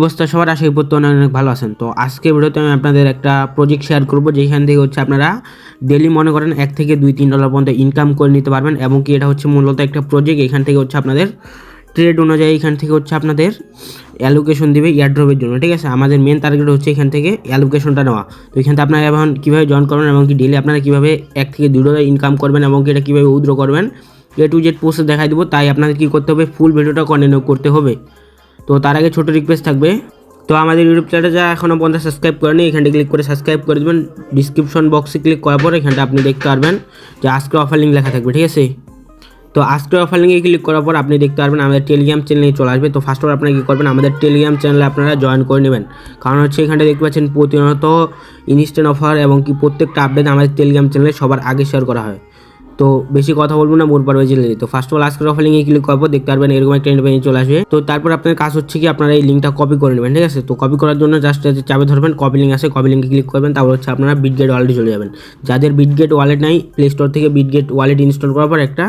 অবস্থা সবার আশা করি প্রত্যেকে অনেক অনেক ভালো আছেন। তো আজকে ভিডিওতে আমি আপনাদের একটা প্রজেক্ট শেয়ার করব, যেখান থেকে হচ্ছে আপনারা ডেলি মনে করেন $1 থেকে $2-3 পর্যন্ত ইনকাম করে নিতে পারবেন। এবং কি এটা হচ্ছে মূলত একটা প্রজেক্ট, এখান থেকে হচ্ছে আপনাদের ট্রেড অনুযায়ী এখান থেকে হচ্ছে আপনাদের অ্যালোকেশন দিবে এয়ারড্রপের জন্য। ঠিক আছে, আমাদের মেন টার্গেট হচ্ছে এখান থেকে অ্যালোকেশনটা নেওয়া। তো এখান থেকে আপনারা এখন কীভাবে জয়েন করবেন এবং কি ডেলি আপনারা কীভাবে $1 থেকে $2 ইনকাম করবেন এবং কি এটা কীভাবে উইথড্র করবেন, A to Z প্রসেস দেখাই দেবো। তাই আপনাদের কী করতে হবে, ফুল ভিডিওটা কন্টিনিউ করতে হবে। তো তার আগে ছোটো রিকোয়েস্ট থাকবে, তো আমাদের ইউটিউব চ্যানেলে যা এখনও পর্যন্ত সাবস্ক্রাইব করেনি, এখানটা ক্লিক করে সাবস্ক্রাইব করে দেবেন। ডিসক্রিপশন বক্সে ক্লিক করার পর এখানটা আপনি দেখতে পারবেন যে আজকের অফার লিঙ্ক লেখা থাকবে। ঠিক আছে, তো আজকের অফার লিঙ্কে ক্লিক করার পর আপনি দেখতে পারবেন আমাদের টেলিগ্রাম চ্যানেলে চলে আসবে। তো ফার্স্ট অফ অল আপনারা কী করবেন, আমাদের টেলিগ্রাম চ্যানেলে আপনারা জয়েন করে নেবেন। কারণ হচ্ছে এখানটা দেখতে পাচ্ছেন প্রতিনিয়ত ইনস্ট্যান্ট অফার এবং কি প্রত্যেকটা আপডেট আমাদের টেলিগ্রাম চ্যানেলে সবার আগে শেয়ার করা হয়। তো বেশি কথা বলবো না, মোর পারবে জেলে। তো ফার্স্ট অফ অল আজকের অফার লিঙ্কে ক্লিক করার পর দেখতে পারবেন এরকম একটা ইন্টারভিউ চলে আসবে। তো তারপর আপনার কাজ হচ্ছে কি, আপনারা এই লিঙ্কটা কপি করে নেবেন। ঠিক আছে, তো কপি করার জন্য জাস্ট চাপে ধরবেন, কপি লিঙ্ক আছে, কপি লিঙ্কে ক্লিক করবেন। তারপর হচ্ছে আপনারা বিটগেট ওয়ালেটে চলে যাবেন। যাদের বিটগেট ওয়ালেট নাই, প্লে স্টোর থেকে বিটগেট ওয়ালেট ইনস্টল করার পর একটা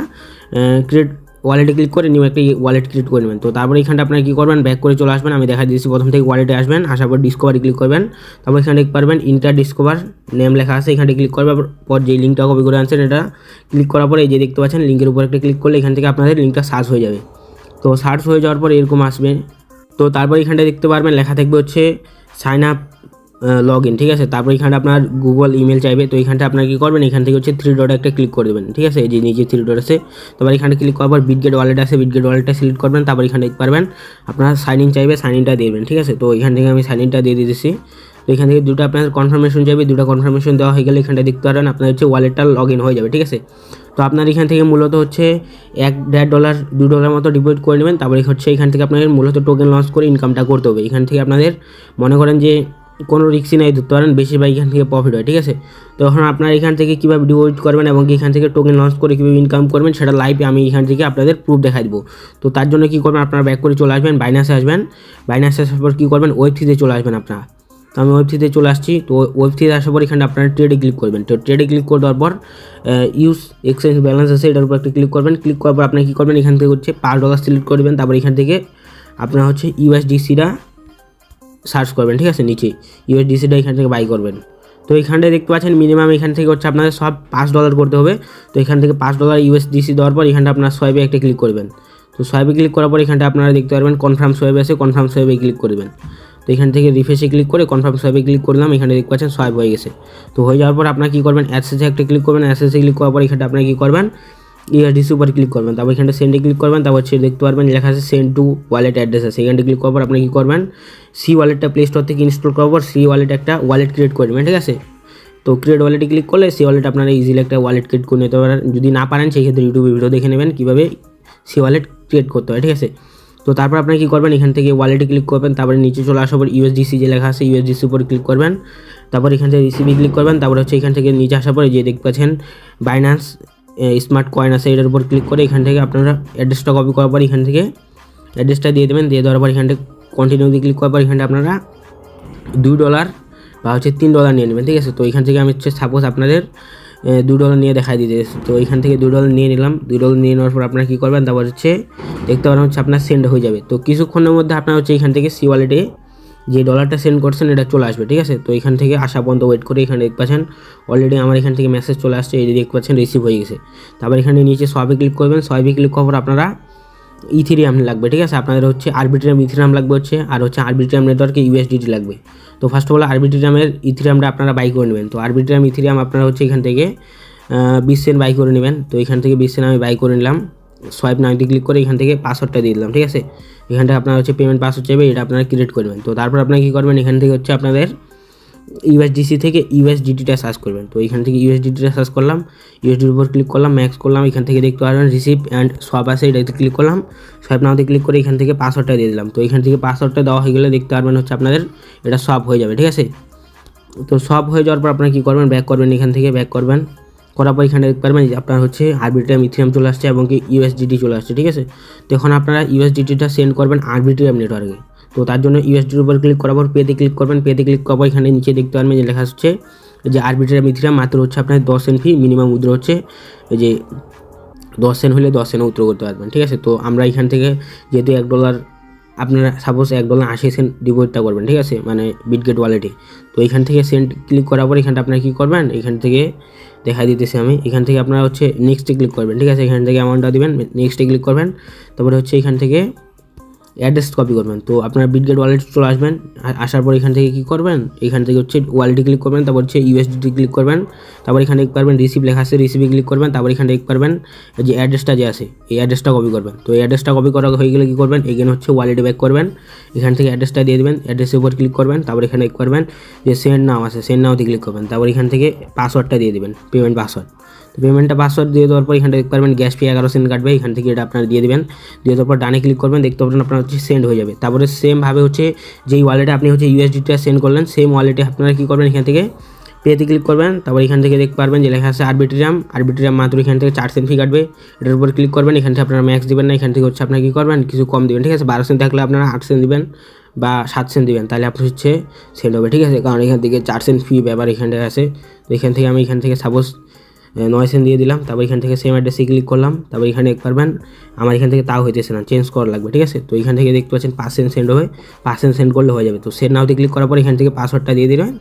ক্রিয়েট ওয়ালেটে ক্লিক করে নিউ একটা ওয়ালেট ক্রিয়েট করে নেবেন। তো তারপরে এখানটা আপনারা কী করবেন, ব্যাক করে চলে আসবেন। আমি দেখা দিয়েছি, প্রথম থেকে ওয়ালেটে আসবেন, আসার পর ডিসকভারি ক্লিক করবেন। তারপর এখানে দেখতে পারবেন ইন্টার ডিসকভার নেম লেখা আছে, এখানে ক্লিক করবার পর যে লিঙ্কটা কপি করে আনছেন এটা ক্লিক করার পরে এই যে দেখতে পাচ্ছেন লিঙ্কের উপর একটা ক্লিক করলে এখান থেকে আপনাদের লিঙ্কটা সার্চ হয়ে যাবে। তো সার্চ হয়ে যাওয়ার পর এরকম আসবে। তো তারপর এখানটা দেখতে পারবেন লেখা থাকবে হচ্ছে সাইন আপ লগ ইন। ঠিক আছে, তারপর এখানে আপনার গুগল ইমেল চাইবে। তো এখানটা আপনার কী করবেন, এখান থেকে হচ্ছে 3 ডট একটা ক্লিক করে দেবেন। ঠিক আছে, এই যে নিচে 3 ডট আছে, তারপর এখানে ক্লিক করার পর বিটগেট ওয়ালেট আছে, বিটগেট ওয়ালেটটা সিলেক্ট করবেন। তারপর এখানে দেখতে পারবেন আপনার সাইন ইন চাইবে, সাইন ইনটা দিয়ে দেবেন। ঠিক আছে, তো এখান থেকে আমি সাইন ইনটা দিয়ে দিয়েছি। তো এখান থেকে দুটো আপনাদের কনফার্মেশন চাইবে, দুটো কনফার্মেশন দেওয়া হয়ে গেলে এখানটা দেখতে পারবেন আপনার হচ্ছে ওয়ালেটটা লগ ইন হয়ে যাবে। ঠিক আছে, তো আপনার এখান থেকে মূলত হচ্ছে $1-1.5 $2 মতো ডিপোজিট করে নেবেন। তারপরে হচ্ছে এখান থেকে আপনাদের মূলত টোকেন লঞ্চ করে ইনকামটা করতে হবে। এখান থেকে আপনাদের মনে করেন যে কোনো রিস্কই নাই ধরতে পারেন, বেশিরভাগ এখান থেকে প্রফিট হয়। ঠিক আছে, তো এখন আপনার এখান থেকে কীভাবে ডিপোজিট করবেন এবং এখান থেকে টোকেন লঞ্চ করে কীভাবে ইনকাম করবেন সেটা লাইভে আমি এখান থেকে আপনাদের প্রুফ দেখাই দেবো। তো তার জন্য কী করবেন, আপনারা ব্যাক করে চলে আসবেন, বাইনাসে আসবেন। বাইনাসে আসার পর কী করবেন, ওয়েব3-তে চলে আসবেন আপনারা। তো আমি ওয়েব3-তে চলে আসছি। তো ওয়েব3-তে আসার পর এখানে আপনারা ট্রেডে ক্লিক করবেন। তো ট্রেডে ক্লিক করে দেওয়ার পর ইউজ এক্সচেঞ্জ ব্যালেন্স আছে, এটার উপর একটা ক্লিক করবেন। ক্লিক করার পর আপনি কী করবেন, এখান থেকে হচ্ছে $5 সিলেক্ট করবেন। তারপর এখান থেকে আপনার হচ্ছে USDCটা সার্চ করবেন। ঠিক আছে, নিচে USDCটা এখান থেকে বাই করবেন। তো এখানটায় দেখতে পাচ্ছেন মিনিমাম এখান থেকে হচ্ছে আপনাদের সব $5 করতে হবে। তো এখান থেকে $5 USDC দেওয়ার পর এখানটা আপনার সোয়াইপে একটা ক্লিক করবেন। তো সোয়াইপে ক্লিক করার পর এখানটা আপনারা দেখতে পারবেন কনফার্ম সোয়াইপ আছে, কনফার্ম সোয়াইপে ক্লিক করবেন। তো এখান থেকে রিফ্রেশে ক্লিক করে কনফার্ম সোয়াইপে ক্লিক করলাম, এখানে দেখতে পাচ্ছেন সোয়াইপ হয়ে গেছে। তো হয়ে যাওয়ার পর আপনারা কী করবেন, অ্যাসেসে একটা ক্লিক করবেন। অ্যাসেসে ক্লিক করার পর এখানটা আপনারা কী করবেন, USDC উপর ক্লিক করবেন। তারপর এখানটা সেন্ডে ক্লিক করবেন। তারপর হচ্ছে দেখতে পারবেন লেখা আছে সেন্ড টু ওয়ালেট অ্যাড্রেস আছে, এখানটা ক্লিক করার পর আপনি কী করবেন, সি ওয়ালেটটা প্লে স্টোর থেকে ইনস্টল করার পর সি ওয়ালেট একটা ওয়ালেট ক্রিয়েট করে নেবেন। ঠিক আছে, তো ক্রিয়েট ওয়ালেটে ক্লিক করলে সি ওয়ালেট আপনারা ইজিলি একটা ওয়ালেট ক্রিয়েট করে নিতে পারেন। যদি না পারেন সেই ক্ষেত্রে ইউটিউবে ভিডিও দেখে নেবেন কীভাবে সি ওয়ালেট ক্রিয়েট করতে হয়। ঠিক আছে, তো তারপর আপনি কী করবেন, এখান থেকে ওয়ালেটে ক্লিক করবেন। তারপরে নিচে চলে আসার পর USDC যে লেখা আছে USDC উপর ক্লিক করবেন। তারপর এখান থেকে রিসিভে ক্লিক করবেন। তারপরে হচ্ছে এখান থেকে নিচে আসার পরে যে দেখতে পাচ্ছেন বাইন্যান্স স্মার্ট কয়েন আছে, এটার উপর ক্লিক করে এখান থেকে আপনারা অ্যাড্রেসটা কপি করার পর এখান থেকে অ্যাড্রেসটা দিয়ে দেবেন। দিয়ে দেওয়ার পর এখান থেকে কন্টিনিউ দিয়ে ক্লিক করার পর এখানটা আপনারা $2 বা হচ্ছে $3 নিয়ে নেবেন। ঠিক আছে, তো এখান থেকে আমি হচ্ছে সাপোজ আপনাদের $2 নিয়ে দেখাই দিতে। তো এখান থেকে $2 নিয়ে নিলাম। $2 নিয়ে নেওয়ার পর আপনারা কী করবেন, তারপর হচ্ছে দেখতে পারেন হচ্ছে আপনার সেন্ড হয়ে যাবে। তো কিছুক্ষণের মধ্যে আপনার হচ্ছে এখান থেকে সি ওয়ালেটে যে ডলারটা সেন্ড করছেন এটা চলে আসবে। ঠিক আছে, তো এখান থেকে আসা পর্যন্ত ওয়েট করে এখানে দেখতে পাচ্ছেন অলরেডি আমার এখান থেকে মেসেজ চলে আসছে, এই যে দেখতে পাচ্ছেন রিসিভ হয়ে গেছে। তারপর এখানে নিচে সোয়াইপে ক্লিক করবেন। সোয়াইপে ক্লিক করার পর আপনারা ইথেরিয়াম লাগবে। ঠিক আছে, আপনাদের হচ্ছে আরবিট্রিয়াম ইথেরিয়াম লাগবে হচ্ছে, আর হচ্ছে আরবিট্রিয়াম নেটওয়ার্কে USDT লাগবে। তো ফার্স্ট অফ অল আরবিট্রিয়ামের ইথেরিয়ামটা আপনারা বাই করে নেবেন। তো আরবিট্রিয়াম ইথেরিয়াম আপনারা হচ্ছে এখান থেকে 20 সেন্ট বাই করে নেবেন। তো এখান থেকে 20 সেন্ট আমি বাই করে নিলাম। সোয়াইপ নাইতে ক্লিক করে এখান থেকে পাসওয়ার্ডটা দিয়ে দিলাম। ঠিক আছে, এখানটা আপনার হচ্ছে পেমেন্ট পাসওয়ার্ড চাইবে, এটা আপনারা ক্রিয়েট করবেন। তো তারপর আপনারা কী করবেন, এখান থেকে হচ্ছে আপনাদের USDC থেকে USDTটা সার্চ করবেন। তো এখান থেকে USDTটা সার্চ করলাম, USDTর উপর ক্লিক করলাম, ম্যাক্স করলাম। এখান থেকে দেখতে পারবেন রিসিভ অ্যান্ড সোয়াপ আছে, এটাতে ক্লিক করলাম। সোয়াইপ নাওতে ক্লিক করে এখান থেকে পাসওয়ার্ডটা দিয়ে দিলাম। তো এখান থেকে পাসওয়ার্ডটা দেওয়া হয়ে গেলে দেখতে পারবেন হচ্ছে আপনাদের এটা সোয়াপ হয়ে যাবে। ঠিক আছে, তো সোয়াপ হয়ে যাওয়ার পর আপনারা কী করবেন, ব্যাক করবেন। এখান থেকে ব্যাক করবেন, করার পর এখানে দেখতে পারবেন যে আপনার হচ্ছে আরবিট্রিয়াম ইথেরিয়াম চলে আসছে এবং কি USDT চলে আসছে। ঠিক আছে, তো এখন আপনারা USDTটা সেন্ড করবেন আরবিট্রিয়াম নেটওয়ার্কে। তো তার জন্য USDTর উপর ক্লিক করার পর পেতে ক্লিক করবেন। পেতে ক্লিক করার পর এখানে নিচে দেখতে পারবেন যে লেখা হচ্ছে যে আরবিট্রিয়াম ইথেরিয়াম মাত্র হচ্ছে আপনার 10 সেন্ট ফি মিনিমাম উইথড্র হচ্ছে, এই যে 10 সেন্ট হলে 10 সেন্ট উইথড্র করতে পারবেন। ঠিক আছে, তো আমরা এখান থেকে যেহেতু $1 আপনারা সাপোজ $1.80 ডিপোজিটটা করবেন, ঠিক আছে, মানে বিটগেট ওয়ালেটে। তো এখান থেকে সেন্ড ক্লিক করার পর এখানটা আপনারা কী করবেন, এখান থেকে দেখা দিতেছি আমি, এখান থেকে আপনারা হচ্ছে নেক্সটে ক্লিক করবেন, ঠিক আছে, এখান থেকে অ্যামাউন্টটা দেবেন, নেক্সটে ক্লিক করবেন, তারপরে হচ্ছে এখান থেকে অ্যাড্রেস কপি করবেন। তো আপনারা বিটগেট ওয়ালেটে চলে আসবেন, আসার পর এখান থেকে কী করবেন, এখান থেকে হচ্ছে ওয়ালেটে ক্লিক করবেন, তারপর হচ্ছে ইউএসডিটি ক্লিক করবেন, তারপর এখানে দেখতে পারবেন রিসিভ লেখা আছে, রিসিভে ক্লিক করবেন, তারপর এখানে দেখতে পারবেন যে অ্যাড্রেসটা যে আছে এই অ্যাড্রেসটা কপি করবেন। তো এই অ্যাড্রেসটা কপি করা হয়ে গেলে কী করবেন, এখানে হচ্ছে ওয়ালেটে ব্যাক করবেন, এখান থেকে অ্যাড্রেসটা দিয়ে দেবেন, অ্যাড্রেসের উপর ক্লিক করবেন, তারপর এখানে দেখতে পারবেন যে সেন্ড নাও আছে, সেন্ড নাওতে ক্লিক করবেন, তারপর এখান থেকে পাসওয়ার্ডটা দিয়ে দেবেন, পেমেন্ট পাসওয়ার্ড। তো পেমেন্টটা পাসওয়ার্ড দিয়ে দেওয়ার পর এখানে দেখতে পারবেন গ্যাস ফি 11 সেন্ট কাটবে, এখান থেকে এটা আপনারা দিয়ে দেবেন, দিয়ে দেওয়ার পর ডানে ক্লিক করবেন, দেখতে পাবেন আপনার হচ্ছে সেন্ড হয়ে যাবে। তারপরে সেমভাবে হচ্ছে যেই ওয়ালেটে আপনি হচ্ছে ইউএসডিটা সেন্ড করলেন সেম ওয়ালেটে আপনারা কী করবেন, এখান থেকে পেতে ক্লিক করবেন, তারপর এখান থেকে দেখতে পারবেন যে লেখা আছে আরবিট্রিয়াম মাত্র এখান থেকে 4 সেন্ট ফি কাটবে, এটার উপর ক্লিক করবেন, এখান থেকে আপনারা ম্যাক্স দেবেন না, এখান থেকে হচ্ছে আপনারা কী করবেন কিছু কম দেবেন, ঠিক আছে, 12 সেন্ট থাকলে আপনারা 8 সেন্ট দেবেন বা 7 সেন্ট দেবেন, তাহলে আপনার হচ্ছে সেন্ড হবে, ঠিক আছে, কারণ এখান থেকে 4 সেন্ট ফি ব্যাপার এখানটায় আছে। তো এখান থেকে আমি এখান থেকে সাপোজ 9 সেন্ট দিয়ে দিলাম, তারপর এখান থেকে সেম অ্যাড্রেসে ক্লিক করলাম, তারপর এখানে দেখতে পারবেন আমার এখান থেকে তাও হইতেছে না, চেঞ্জ করা লাগবে, ঠিক আছে। তো এখান থেকে দেখতে পাচ্ছেন 5 সেন্ট সেন্ড হবে, 5 সেন্ট সেন্ড করলে হয়ে যাবে। তো সেন্ড নাওতে ক্লিক করার পর এখান থেকে পাসওয়ার্ডটা দিয়ে দিবেন,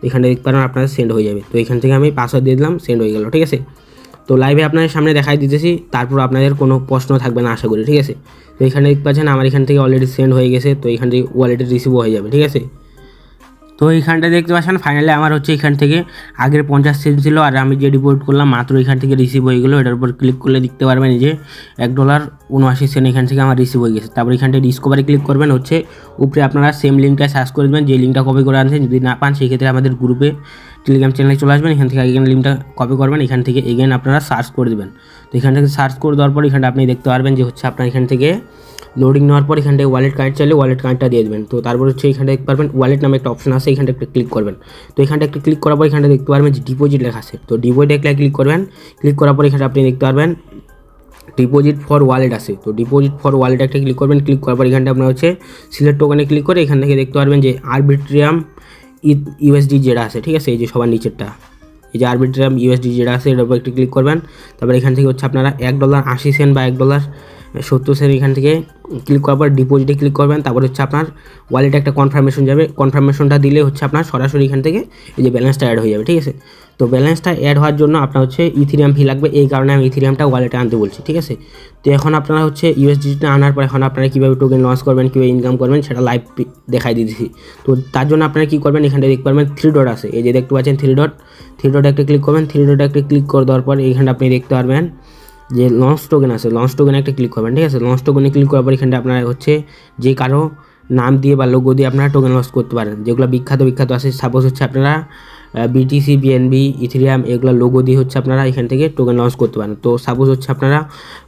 এখানে দেখতে পারেন আপনার সেন্ড হয়ে যাবে। তো এখান থেকে আমি পাসওয়ার্ড দিয়ে দিলাম, সেন্ড হয়ে গেল, ঠিক আছে। তো লাইভে আপনাদের সামনে দেখাই দিতেছি, তারপর আপনাদের কোনো প্রশ্ন থাকবে না আশা করি, ঠিক আছে। তো এখানে দেখতে পাচ্ছেন আমার এখান থেকে অলরেডি সেন্ড হয়ে গেছে, তো এখান থেকে ওয়ালেটে রিসিভও হয়ে যাবে, ঠিক আছে। তো এইখানটা দেখতে পাচ্ছেন ফাইনালি আমার হচ্ছে এখান থেকে আগের 50 সেন্ট ছিল, আর আমি যে ডিপোজিট করলাম মাত্র এখান থেকে রিসিভ হয়ে গেলো। এটার উপর ক্লিক করলে দেখতে পারবেন যে $1.79 এখান থেকে আমার রিসিভ হয়ে গেছে। তারপর এখানটা ডিসকভারে ক্লিক করবেন, হচ্ছে উপরে আপনারা সেম লিঙ্কটা সার্চ করে দেবেন, যে লিঙ্কটা কপি করে আনছেন, যদি না পান সেই ক্ষেত্রে আমাদের গ্রুপে টেলিগ্রাম চ্যানেলে চলে আসবেন, এখান থেকে এগেন লিঙ্কটা কপি করবেন, এখান থেকে এগেন আপনারা সার্চ করে দেবেন। তো এখান থেকে সার্চ করে দেওয়ার পর এখানটা আপনি দেখতে পারবেন যে হচ্ছে আপনার এখান থেকে লোডিং নেওয়ার পর এখান থেকে ওয়ালেট কানেক্ট চাইলে ওয়ালেট কানেক্টটা দিয়ে দেবেন। তো তারপর হচ্ছে এখানটা দেখতে পারবেন ওয়ালেট নামে একটা অপশন আছে, এখানটা একটা ক্লিক করবেন। তো এখানটা একটা ক্লিক করার পর এখানটা দেখতে পারবেন যে ডিপোজিট লেখা আছে, তো ডিপোজিট একটা ক্লিক করবেন, ক্লিক করার পর এখানে আপনি দেখতে পারবেন ডিপোজিট ফর ওয়ালেট আছে। তো ডিপোজিট ফর ওয়ালেট একটা ক্লিক করবেন, ক্লিক করার পর এখানটা আপনার হচ্ছে সিলেক্ট টোকেনে ক্লিক করে এখান থেকে দেখতে পারবেন যে আরবিট্রিয়াম ইউএসডি যেটা আছে, ঠিক আছে, এই যে সবার নিচেরটা, এই যে আরবিট্রিয়াম ইউএসডি যেটা আছে এটার উপর একটু ক্লিক করবেন। তারপর এখান থেকে হচ্ছে আপনারা $1.80 বা $1.70 এখান থেকে ক্লিক করার পর ডিপোজিটে ক্লিক করবেন। তারপর হচ্ছে আপনার ওয়ালেটে একটা কনফার্মেশন যাবে, কনফার্মেশনটা দিলে হচ্ছে আপনার সরাসরি এখান থেকে এই যে ব্যালেন্সটা অ্যাড হয়ে যাবে, ঠিক আছে। তো ব্যালেন্সটা অ্যাড হওয়ার জন্য আপনার হচ্ছে ইথিরিয়াম ফি লাগবে, এই কারণে আমি ইথিরিয়ামটা ওয়ালেটে আনতে বলছি, ঠিক আছে। তো এখন আপনারা হচ্ছে ইউএসডিটা আনার পর এখন আপনারা কীভাবে টোকেন লঞ্চ করবেন, কীভাবে ইনকাম করবেন সেটা লাইভ দেখাই দিয়েছি। তো তার জন্য আপনারা কী করবেন, এখানটা দেখতে পারবেন 3 ডট আছে, এই যে দেখতে পাচ্ছেন 3 ডট একটা ক্লিক করবেন। 3 ডট একটা ক্লিক করে দেওয়ার পর এখানটা আপনি দেখতে পারবেন যে লঞ্চ টোকেন আছে, লঞ্চ টোকেনে একটা ক্লিক করবেন, ঠিক আছে। লঞ্চ টোকেনে ক্লিক করার পর এখানটা আপনারা হচ্ছে যে কারো নাম দিয়ে বা লোগো দিয়ে আপনারা টোকেন লঞ্চ করতে পারেন, যেগুলো বিখ্যাত আছে। সাপোজ হচ্ছে আপনারা বিটিসি, বিএনবি, ইথেরিয়াম এগুলো লোগো দিয়ে হচ্ছে আপনারা এখান থেকে টোকেন লঞ্চ করতে পারেন। তো সাপোজ হচ্ছে আপনারা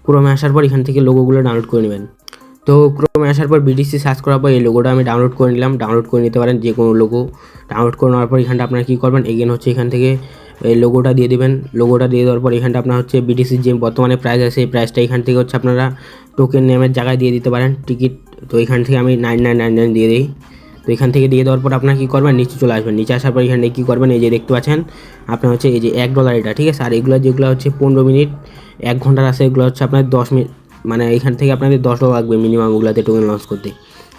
ক্রোমে আসার পর এখান থেকে লোগোগুলো ডাউনলোড করে নেবেন। তো ক্রোমে আসার পর বিটিসি সার্চ করার পর এই লোগোটা আমি ডাউনলোড করে নিলাম, ডাউনলোড করে নিতে পারেন যে কোনো লোগো। ডাউনলোড করে নেওয়ার পর এখানটা আপনারা কী করবেন, এগেন হচ্ছে এখান থেকে এই লোগোটা দিয়ে দেবেন। লোগোটা দিয়ে দেওয়ার পর এখানটা আপনার হচ্ছে বিটিসির যে বর্তমানে প্রাইস আছে এই প্রাইসটা এখান থেকে হচ্ছে আপনারা টোকেন নেমের জায়গায় দিয়ে দিতে পারেন টিকিট। তো এখান থেকে আমি 9999 দিয়ে দিই। তো এখান থেকে দিয়ে দেওয়ার পর আপনারা কী করবেন, নিচে চলে আসবেন। নিচে আসার পর এখানে কী করবেন, এই যে দেখতে পাচ্ছেন আপনার হচ্ছে এই যে $1 এটা, ঠিক আছে। আর এগুলো যেগুলো হচ্ছে 15 মিনিট 1 ঘন্টার আছে এগুলো হচ্ছে আপনার 10 মিনিট, মানে এখান থেকে আপনাদের $10 লাগবে মিনিমাম ওগুলোতে টোকেন লঞ্চ করতে।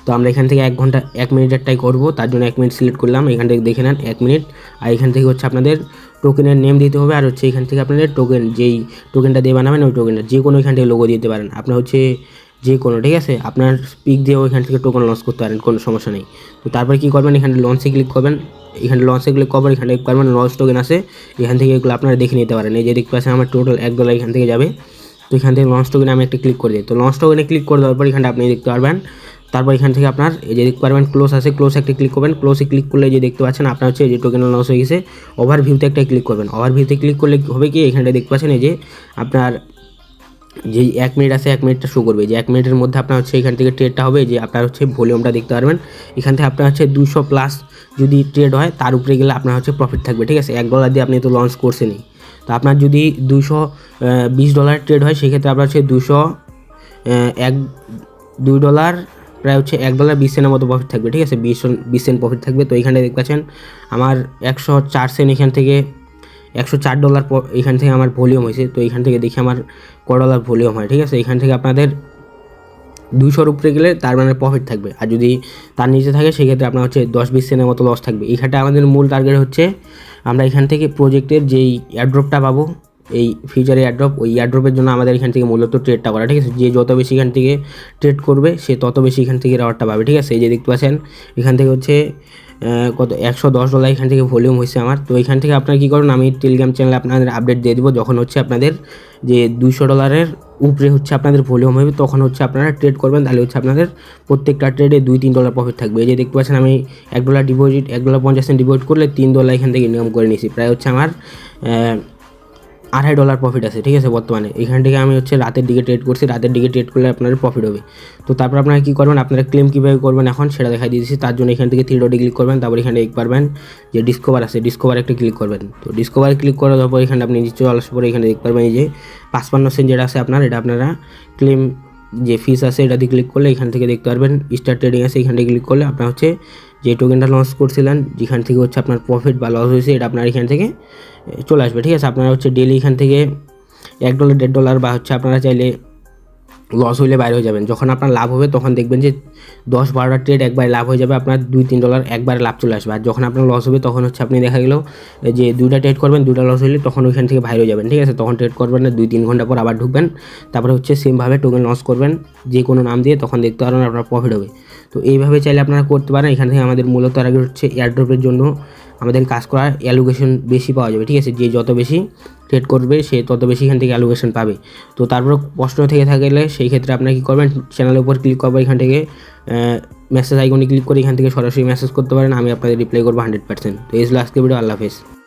তো আমরা এখান থেকে 1 ঘন্টা 1 মিনিটেরটাই করবো, তার জন্য 1 মিনিট সিলেক্ট করলাম। এখান থেকে দেখে নেন 1 মিনিট। আর এখান থেকে হচ্ছে আপনাদের টোকেনের নেম দিতে হবে, আর হচ্ছে এখান থেকে আপনাদের টোকেন যেই টোকেনটা দিয়ে বানাবেন ওই টোকেনটা যে কোনো এখান থেকে লোগো দিতে পারেন আপনার হচ্ছে যে কোনো, ঠিক আছে। আপনার পিক দিয়েও এখান থেকে টোকেন লঞ্চ করতে পারেন, কোনো সমস্যা নেই। তো তারপরে কী করবেন, এখানে লঞ্চে ক্লিক করবেন। এখানে লঞ্চে ক্লিক করবেন, এখানে দেখতে পারবেন লঞ্চ টোকেন আছে, এখান থেকে এগুলো আপনারা দেখে নিতে পারেন। এই যে দেখতে পাচ্ছেন আমার টোটাল $1 এখান থেকে যাবে। তো এখান থেকে লঞ্চ টোকেনে আমি একটা ক্লিক করে দিই। তো লঞ্চ টোকেনে ক্লিক করে দেওয়ার পর এখানটা আপনি দেখতে পারবেন, তারপর এখান থেকে আপনার এই যে দেখতে পারবেন ক্লোজ আছে, ক্লোজ একটা ক্লিক করবেন। ক্লোজে ক্লিক করলে যে দেখতে পাচ্ছেন আপনার হচ্ছে এই যে টোকেন লঞ্চ হয়ে গেছে। ওভারভিউতে একটা ক্লিক করবেন। ওভারভিউতে ক্লিক করলে হবে কি, এখানটা দেখতে পাচ্ছেন এই যে আপনার যেই 1 মিনিট আছে 1 মিনিটটা শো করবে, যে 1 মিনিটের মধ্যে আপনার হচ্ছে এখান থেকে ট্রেডটা হবে, যে আপনার হচ্ছে ভলিউমটা দেখতে পারবেন। এখান থেকে আপনার হচ্ছে 200+ যদি ট্রেড হয় তার উপরে গেলে আপনার হচ্ছে প্রফিট থাকবে, ঠিক আছে। $1 দিয়ে আপনি তো লঞ্চ করছেনই। তো আপনার যদি $220 ট্রেড হয় সেক্ষেত্রে আপনার হচ্ছে $2 প্রায় হচ্ছে $1.20 মতো প্রফিট থাকবে, ঠিক আছে। 20 সেন্ট প্রফিট থাকবে। তো এখানে দেখতে পাচ্ছেন আমার 104 সেন্ট এখান থেকে $104 এখান থেকে আমার ভলিউম হয়েছে। তো এখান থেকে দেখি আমার $1 ভলিউম হয়, ঠিক আছে। এখান থেকে আপনাদের 200-র উপরে গেলে তার মানে প্রফিট থাকবে, আর যদি তার নিচে থাকে সেক্ষেত্রে আপনার হচ্ছে 10-20 সেন্টের মতো লস থাকবে। এইখানটা আমাদের মূল টার্গেট হচ্ছে আমরা এখান থেকে প্রজেক্টের যেই এয়ারড্রপটা পাবো, এই ফিউচারে এয়ারড্রপ, ওই এয়ারড্রপের জন্য আমাদের এখান থেকে মূলত ট্রেডটা করা, ঠিক আছে। যে যত বেশি এখান থেকে ট্রেড করবে সে তত বেশি এখান থেকে রেওয়ার্ডটা পাবে, ঠিক আছে। এই যে দেখতে পাচ্ছেন এখান থেকে হচ্ছে কত $110 এখান থেকে ভলিউম হয়েছে আমার। তো এখান থেকে আপনারা কী করুন, আমি টেলিগ্রাম চ্যানেলে আপনাদের আপডেট দিয়ে দেবো যখন হচ্ছে আপনাদের যে $200 উপরে হচ্ছে আপনাদের ভলিউম হবে, তখন হচ্ছে আপনারা ট্রেড করবেন, তাহলে হচ্ছে আপনাদের প্রত্যেকটা ট্রেডে $2-3 প্রফিট থাকবে। এই যে দেখতে পাচ্ছেন আমি $1 ডিপোজিট, $1.50 ডিপোজিট করলে $3 এখান থেকে ইনকাম করে নিয়েছি। প্রায় হচ্ছে আমার $2.5 প্রফিট আছে, ঠিক আছে বর্তমানে। এখান থেকে আমি হচ্ছে রাতের দিকে ট্রেড করছি, রাতের দিকে ট্রেড করলে আপনাদের প্রফিট হবে। তো তারপর আপনারা কী করবেন, আপনারা ক্লেম কীভাবে করবেন এখন সেটা দেখাই দিয়েছি। তার জন্য এখান থেকে 3 ডটে ক্লিক করবেন, তারপর এখানে দেখতে পারবেন যে ডিসকভার আছে, ডিসকভার একটা ক্লিক করবেন। তো ডিসকভারে ক্লিক করার পর এখানে আপনি নিচে আসার পরে এখানে দেখতে পারবেন এই যে 55 সেন্ট যেটা আছে আপনার, এটা আপনারা ক্লেম যে ফিস আছে এটা দিয়ে ক্লিক করলে এখান থেকে দেখতে পারবেন স্টার ট্রেডিং আছে, এখান থেকে ক্লিক করলে আপনার হচ্ছে যে টোকেনটা লঞ্চ করছিলেন, যেখান থেকে হচ্ছে আপনার প্রফিট বা লস হয়েছে এটা আপনার এখান থেকে চলে আসবে, ঠিক আছে। আপনারা হচ্ছে ডেলি এখান থেকে $1, $1.5 বা হচ্ছে আপনারা চাইলে লস হইলে বাইরে হয়ে যাবেন। যখন আপনার লাভ হবে তখন দেখবেন যে 10-12টা ট্রেড একবারে লাভ হয়ে যাবে, আপনার $2-3 একবারে লাভ চলে আসবে। আর যখন আপনার লস হবে তখন হচ্ছে আপনি দেখা গেল যে 2টা ট্রেড করবেন, 2টা লস হলে তখন ওইখান থেকে বাইরে হয়ে যাবেন, ঠিক আছে। তখন ট্রেড করবেন না, 2-3 ঘন্টা পর আবার ঢুকবেন, তারপরে হচ্ছে সেমভাবে টোকেন লস করবেন যে কোনো নাম দিয়ে, তখন দেখতে পারবেন আপনার প্রফিট হবে। তো এইভাবে চাইলে আপনারা করতে পারেন। এখান থেকে আমাদের মূলত টার্গেট হচ্ছে এয়ারড্রপের জন্য আমাদের কাজ করার অ্যালোকেশন বেশি পাওয়া যাবে, ঠিক আছে। যে যত বেশি ট্রেড করবে সে তত বেশি এখান থেকে অ্যালোকেশন পাবে। তো তারপর প্রশ্ন থেকে থাকলে সেই ক্ষেত্রে আপনারা কী করবেন, চ্যানেলের উপর ক্লিক করবেন, এখান থেকে মেসেজ আইকনে ক্লিক করে এখান থেকে সরাসরি মেসেজ করতে পারেন, আমি আপনাদের রিপ্লাই করবো 100%। তো এই ছিল আজকে ভিডিও। আল্লাহ হাফেজ।